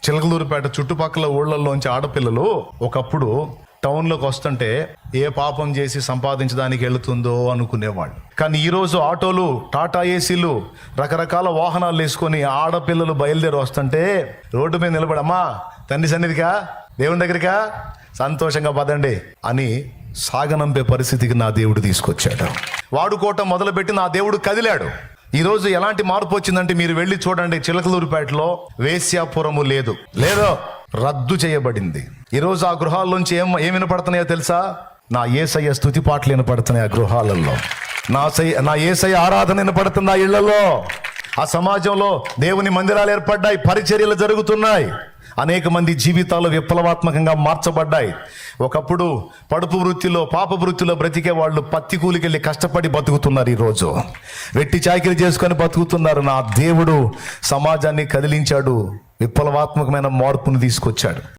చిలకలూరుపేట చుట్టుపక్కల ఊళ్ళల్లోంచి ఆడపిల్లలు ఒకప్పుడు టౌన్లోకి వస్తుంటే ఏ పాపం చేసి సంపాదించడానికి వెళుతుందో అనుకునేవాళ్ళు. కానీ ఈరోజు ఆటోలు, టాటా ఏసీలు, రకరకాల వాహనాలు వేసుకొని ఆడపిల్లలు బయలుదేరి వస్తుంటే రోడ్డు మీద నిలబడి, అమ్మా తండ్రి సన్నిధికా, దేవుని దగ్గరికా, సంతోషంగా పదండి అని సాగనంపే పరిస్థితికి నా దేవుడు తీసుకొచ్చాడు. వాడుకోవటం మొదలుపెట్టి నా దేవుడు కదిలాడు. ఈరోజు ఎలాంటి మార్పు వచ్చిందంటే మీరు వెళ్ళి చూడండి, చిలకలూరుపేటలో వేశ్యాపురము లేదు, రద్దు చేయబడింది. ఈరోజు ఆ గృహాల్లోంచి ఏం వినపడుతున్నాయో తెలుసా? నా యేసయ్య స్తుతి పాటలు వినపడుతున్నాయి ఆ గృహాలలో. నా యేసయ్య ఆరాధన వినపడుతుంది ఆ ఇళ్లలో. ఆ సమాజంలో దేవుని మందిరాలు ఏర్పడ్డాయి, పరిచర్యలు జరుగుతున్నాయి. అనేక మంది జీవితాలు విప్లవాత్మకంగా మార్చబడ్డాయి. ఒకప్పుడు పడుపు వృత్తిలో, పాప వృత్తిలో బ్రతికే వాళ్ళు పత్తి కూలికి వెళ్ళి కష్టపడి బతుకుతున్నారు. ఈరోజు వెట్టి చాకిరీ చేసుకొని బతుకుతున్నారు. నా దేవుడు సమాజాన్ని కదిలించాడు, విప్లవాత్మకమైన మార్పును తీసుకొచ్చాడు.